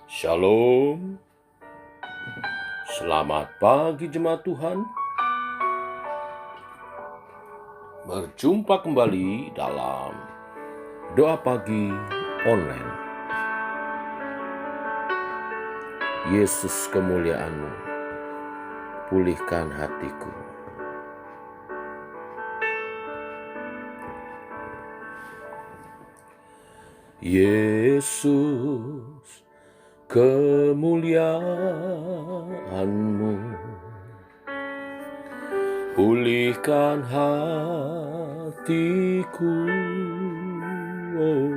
Shalom, selamat pagi jemaat Tuhan. Berjumpa kembali dalam doa pagi online. Yesus kemuliaan-Mu, pulihkan hatiku. Yesus kemuliaan-Mu, pulihkan hatiku. Oh,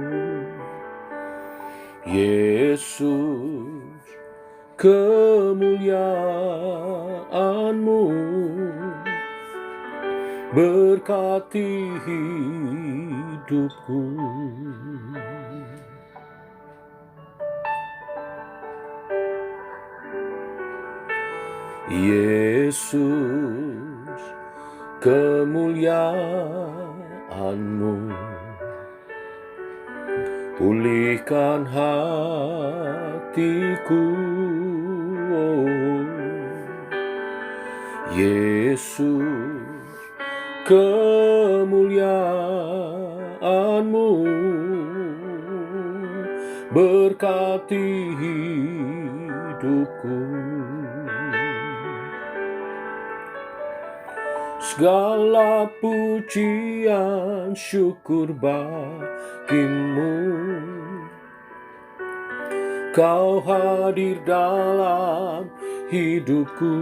Yesus kemuliaan-Mu, berkati hidupku. Yesus kemuliaan-Mu, pulihkan hatiku. Oh, Yesus kemuliaan-Mu, berkati hidupku. Segala pujian syukur bagimu, Kau hadir dalam hidupku.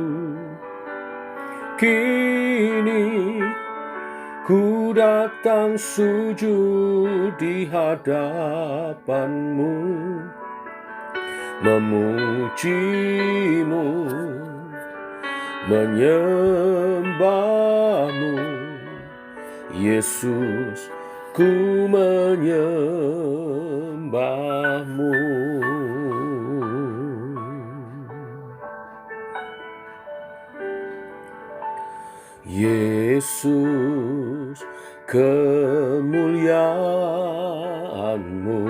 Kini ku datang sujud di hadapan-Mu, memuji-Mu, menyembah-Mu. Yesus, ku menyembah-Mu. Yesus kemuliaan-Mu,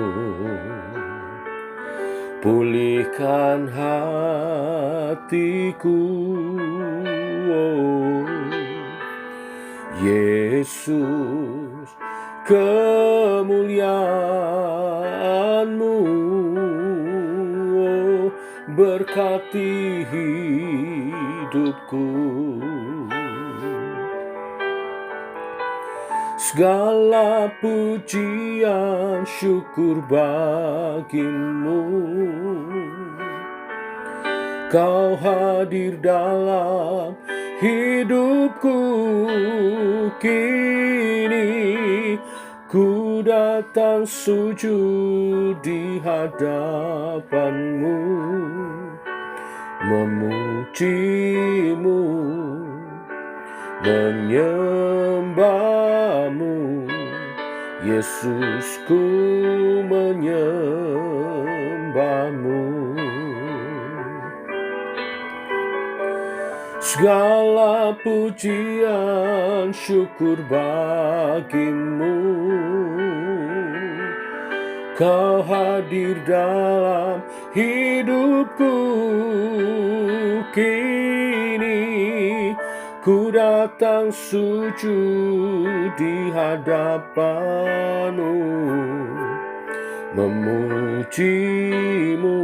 pulihkan hatiku. Oh, Yesus kemuliaan-Mu, oh, berkati hidupku. Segala pujian syukur bagimu, Kau hadir dalam hidupku. Kini ku datang sujud di hadapan-Mu, memuji-Mu, menyembah-Mu. Yesus, ku menyembah-Mu. Segala pujian syukur bagimu, Kau hadir dalam hidupku. Kini ku datang sujud di hadapan-Mu, memuji-Mu,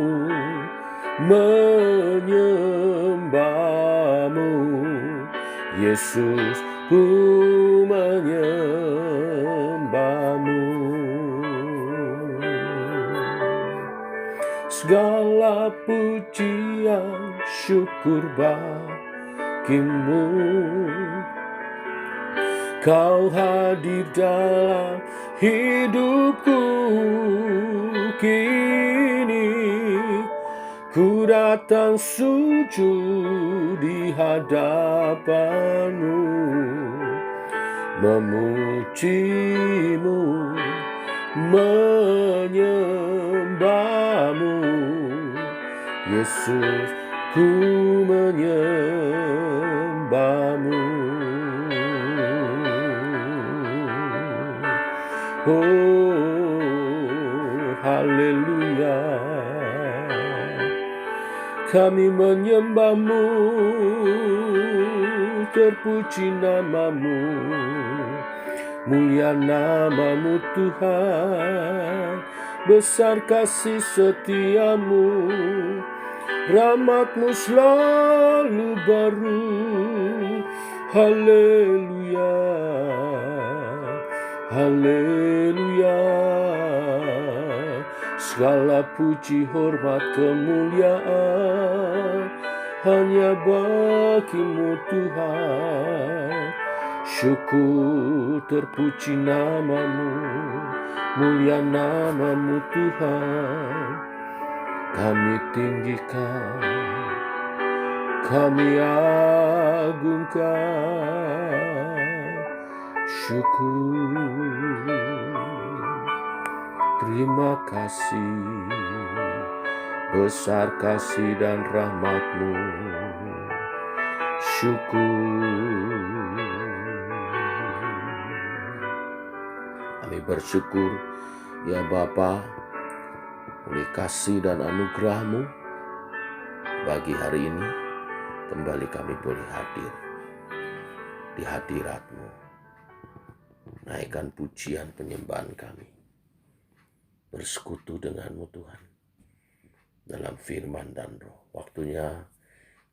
menyembah-Mu. Yesus, ku menyembah-Mu. Segala pujian syukur bagimu, Kau hadir dalam hidupku. Kini ku datang sujud di hadapan-Mu, memuji-Mu, menyembah-Mu. Yesus, ku menyembah-Mu. Oh, haleluya. kami menyembah-Mu, terpuji nama-Mu, mulia nama-Mu Tuhan, besar kasih setia-Mu, rahmat-Mu selalu baru. Haleluya, haleluya. Segala puji, hormat, kemuliaan hanya bagi-Mu Tuhan. Syukur, terpuji nama-Mu, mulia nama-Mu Tuhan. Kami tinggikan, kami agungkan. Syukur, terima kasih, besar kasih dan rahmat-Mu. Syukur. Kami bersyukur ya Bapa, oleh kasih dan anugerah-Mu bagi hari ini kembali kami boleh hadir di hadirat-Mu. Naikkan pujian penyembahan kami, bersekutu dengan-Mu Tuhan dalam firman dan roh. Waktunya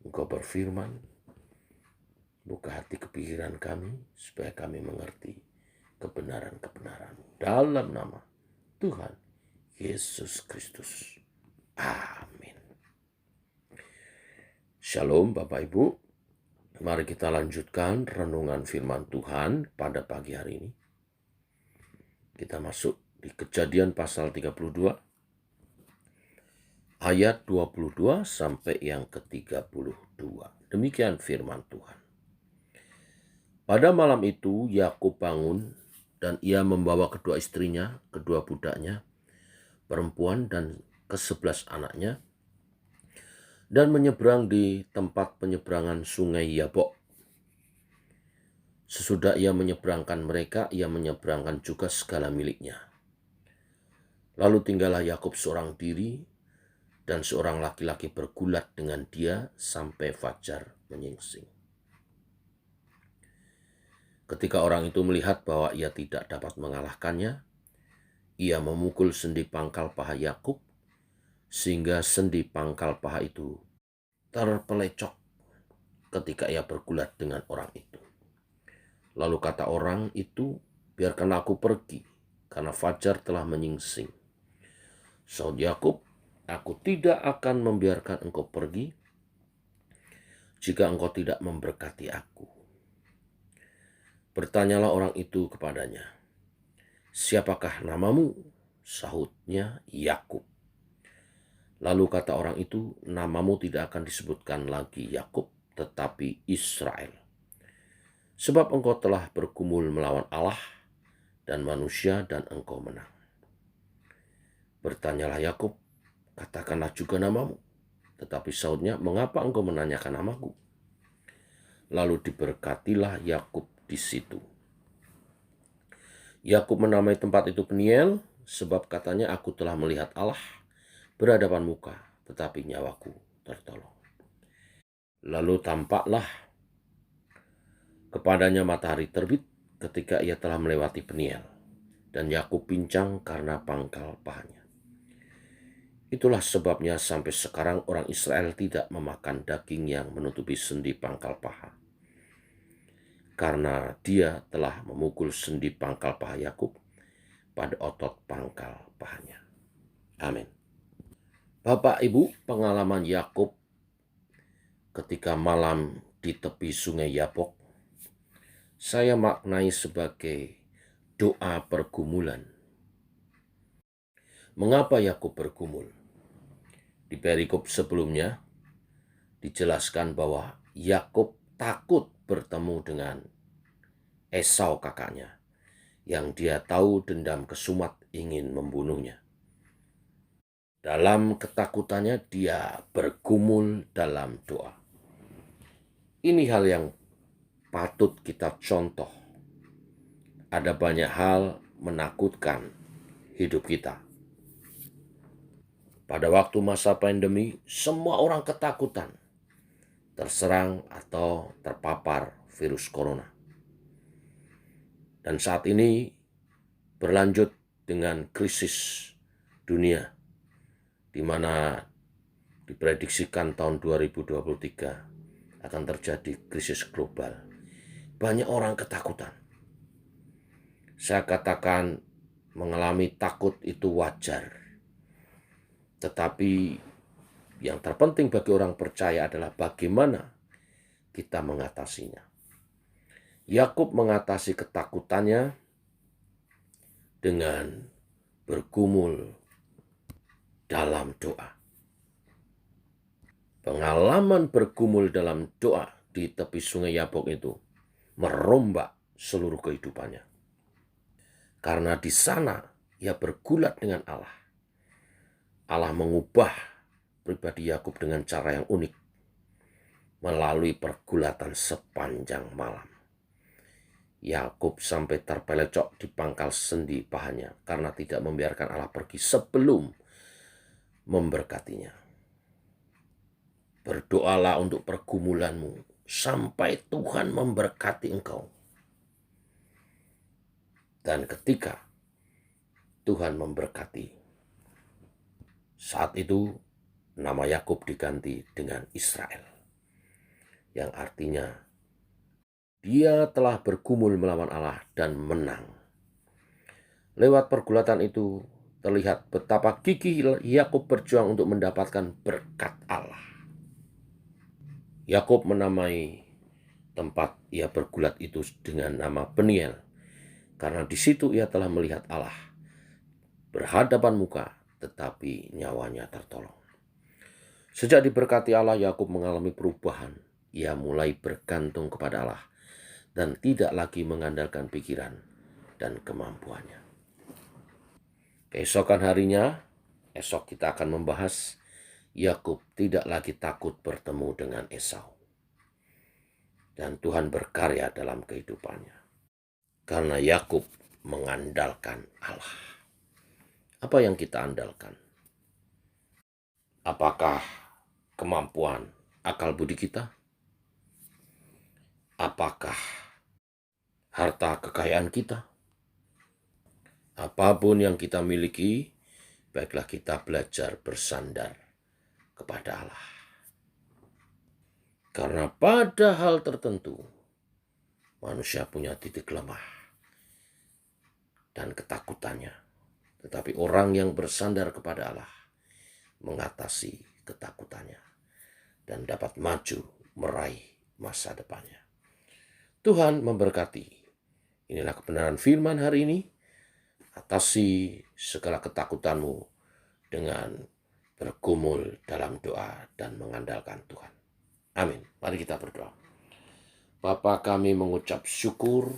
Engkau berfirman, buka hati kepikiran kami supaya kami mengerti kebenaran-kebenaran-Mu. Dalam nama Tuhan Yesus Kristus. Amin. Shalom Bapak Ibu. Mari kita lanjutkan renungan firman Tuhan pada pagi hari ini. Kita masuk di Kejadian pasal 32 ayat 22 sampai yang ke-32. Demikian firman Tuhan. Pada malam itu Yakub bangun dan ia membawa kedua istrinya, kedua budaknya, perempuan dan ke-11 anaknya, dan menyeberang di tempat penyeberangan sungai Yabok. Sesudah ia menyeberangkan mereka, ia menyeberangkan juga segala miliknya. Lalu tinggallah Yakub seorang diri, dan seorang laki-laki bergulat dengan dia sampai fajar menyingsing. Ketika orang itu melihat bahwa ia tidak dapat mengalahkannya, ia memukul sendi pangkal paha Yakub, sehingga sendi pangkal paha itu terpelecok ketika ia bergulat dengan orang itu. Lalu kata orang itu, biarkan aku pergi, karena fajar telah menyingsing. Saud Yakub, aku tidak akan membiarkan engkau pergi, jika engkau tidak memberkati aku. Bertanyalah orang itu kepadanya, siapakah namamu? Sahutnya, Yakub. Lalu kata orang itu, namamu tidak akan disebutkan lagi Yakub, tetapi Israel. Sebab engkau telah bergumul melawan Allah dan manusia dan engkau menang. Bertanyalah Yakub, katakanlah juga namamu. Tetapi saudnya, mengapa engkau menanyakan namaku? Lalu diberkatilah Yakub di situ. Yakub menamai tempat itu Peniel, sebab katanya, aku telah melihat Allah berhadapan muka, tetapi nyawaku tertolong. Lalu tampaklah kepadanya matahari terbit ketika ia telah melewati Peniel, dan Yakub pincang karena pangkal pahanya. Itulah sebabnya sampai sekarang orang Israel tidak memakan daging yang menutupi sendi pangkal paha, karena dia telah memukul sendi pangkal paha Yakub pada otot pangkal pahanya. Amin. Bapak Ibu, pengalaman Yakub ketika malam di tepi sungai Yabok, saya maknai sebagai doa pergumulan. Mengapa Yakub bergumul? Di perikop sebelumnya dijelaskan bahwa Yakub takut bertemu dengan Esau kakaknya, yang dia tahu dendam kesumat ingin membunuhnya. Dalam ketakutannya dia bergumul dalam doa. Ini hal yang patut kita contoh. Ada banyak hal menakutkan hidup kita. Pada waktu masa pandemi, semua orang ketakutan terserang atau terpapar virus corona. Dan saat ini berlanjut dengan krisis dunia, di mana diprediksikan tahun 2023 akan terjadi krisis global. Banyak orang ketakutan. Saya katakan mengalami takut itu wajar. Tetapi yang terpenting bagi orang percaya adalah bagaimana kita mengatasinya. Yakub mengatasi ketakutannya dengan bergumul dalam doa. Pengalaman bergumul dalam doa di tepi sungai Yabok itu merombak seluruh kehidupannya. Karena di sana ia bergulat dengan Allah. Allah mengubah pribadi Yakub dengan cara yang unik melalui pergulatan sepanjang malam. Yakub sampai terpelecok di pangkal sendi pahanya karena tidak membiarkan Allah pergi sebelum memberkatinya. Berdoalah untuk pergumulanmu sampai Tuhan memberkati engkau. Dan ketika Tuhan memberkati, saat itu nama Yakub diganti dengan Israel, yang artinya dia telah bergumul melawan Allah dan menang. Lewat pergulatan itu terlihat betapa gigih Yakub berjuang untuk mendapatkan berkat Allah. Yakub menamai tempat ia bergulat itu dengan nama Peniel, karena di situ ia telah melihat Allah berhadapan muka, tetapi nyawanya tertolong. Sejak diberkati Allah, Yakub mengalami perubahan. Ia mulai bergantung kepada Allah dan tidak lagi mengandalkan pikiran dan kemampuannya. Keesokan harinya, esok kita akan membahas Yakub tidak lagi takut bertemu dengan Esau. Dan Tuhan berkarya dalam kehidupannya. Karena Yakub mengandalkan Allah. Apa yang kita andalkan? Apakah kemampuan akal budi kita? Apakah harta kekayaan kita? Apapun yang kita miliki, baiklah kita belajar bersandar kepada Allah. Karena pada hal tertentu, manusia punya titik lemah dan ketakutannya. Tetapi orang yang bersandar kepada Allah mengatasi ketakutannya dan dapat maju meraih masa depannya. Tuhan memberkati. Inilah kebenaran firman hari ini. Atasi segala ketakutanmu dengan bergumul dalam doa dan mengandalkan Tuhan. Amin. Mari kita berdoa. Bapa, kami mengucap syukur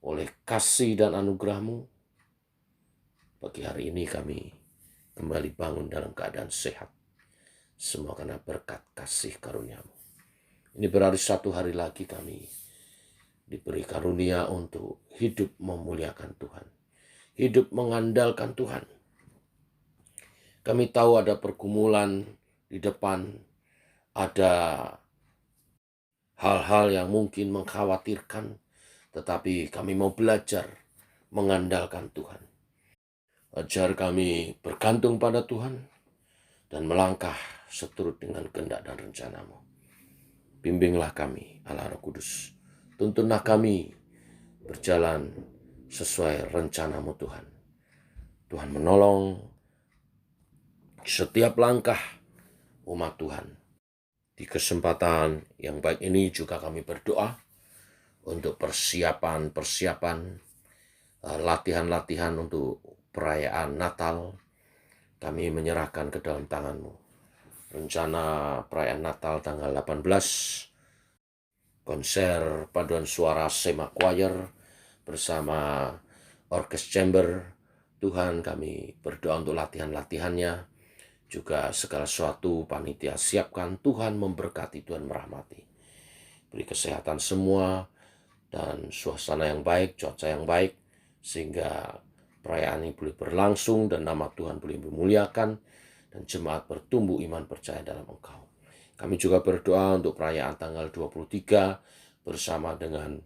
oleh kasih dan anugerah-Mu. Pagi hari ini kami kembali bangun dalam keadaan sehat. Semua karena berkat kasih karunia-Mu. Ini berarti satu hari lagi kami diberi karunia untuk hidup memuliakan Tuhan. Hidup mengandalkan Tuhan. Kami tahu ada pergumulan di depan, ada hal-hal yang mungkin mengkhawatirkan, tetapi kami mau belajar mengandalkan Tuhan. Ajar kami bergantung pada Tuhan dan melangkah seturut dengan kehendak dan rencana-Mu. Bimbinglah kami, Allah Roh Kudus. Tuntunlah kami berjalan sesuai rencana-Mu Tuhan. Tuhan menolong setiap langkah umat Tuhan. Di kesempatan yang baik ini juga kami berdoa untuk persiapan latihan-latihan untuk perayaan Natal. Kami menyerahkan ke dalam tangan-Mu. Rencana perayaan Natal tanggal 18, konser paduan suara Sema Choir bersama Orkes Chamber. Tuhan, kami berdoa untuk latihan-latihannya. Juga segala sesuatu panitia siapkan. Tuhan memberkati, Tuhan merahmati. Beri kesehatan semua dan suasana yang baik, cuaca yang baik, sehingga perayaan ini boleh berlangsung dan nama Tuhan boleh dimuliakan. dan jemaat bertumbuh iman percaya dalam Engkau. Kami juga berdoa untuk perayaan tanggal 23 bersama dengan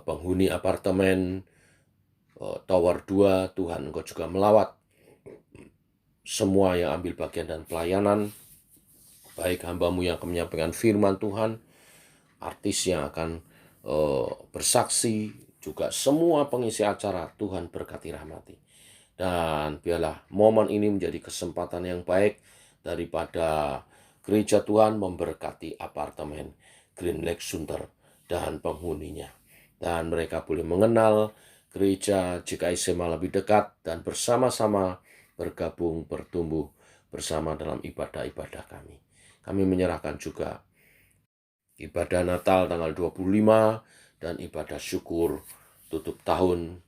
penghuni apartemen Tower 2. Tuhan, Engkau juga melawat semua yang ambil bagian dan pelayanan, baik hamba-Mu yang akan menyampaikan firman Tuhan, artis yang akan bersaksi, juga semua pengisi acara. Tuhan berkati rahmati. Dan biarlah momen ini menjadi kesempatan yang baik daripada gereja Tuhan memberkati apartemen Green Lake Sunter dan penghuninya. Dan mereka boleh mengenal gereja GKI Sema lebih dekat dan bersama-sama bergabung, bertumbuh bersama dalam ibadah-ibadah kami. Kami menyerahkan juga ibadah Natal tanggal 25 dan ibadah syukur tutup tahun.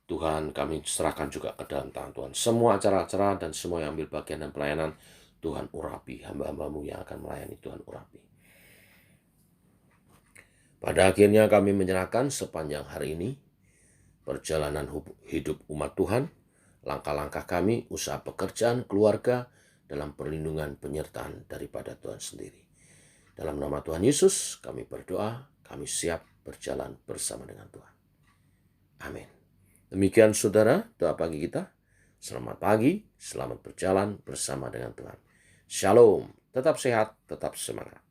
Tuhan, kami serahkan juga ke dalam tangan Tuhan. Semua acara-acara dan semua yang ambil bagian dan pelayanan, Tuhan urapi. Hamba-hamba-Mu yang akan melayani, Tuhan urapi. Pada akhirnya kami menyerahkan sepanjang hari ini perjalanan hidup umat Tuhan, langkah-langkah kami, usaha pekerjaan, keluarga, dalam perlindungan penyertaan daripada Tuhan sendiri. Dalam nama Tuhan Yesus, kami berdoa, kami siap berjalan bersama dengan Tuhan. Amin. Demikian saudara, doa pagi kita. Selamat pagi, selamat berjalan bersama dengan Tuhan. Shalom, tetap sehat, tetap semangat.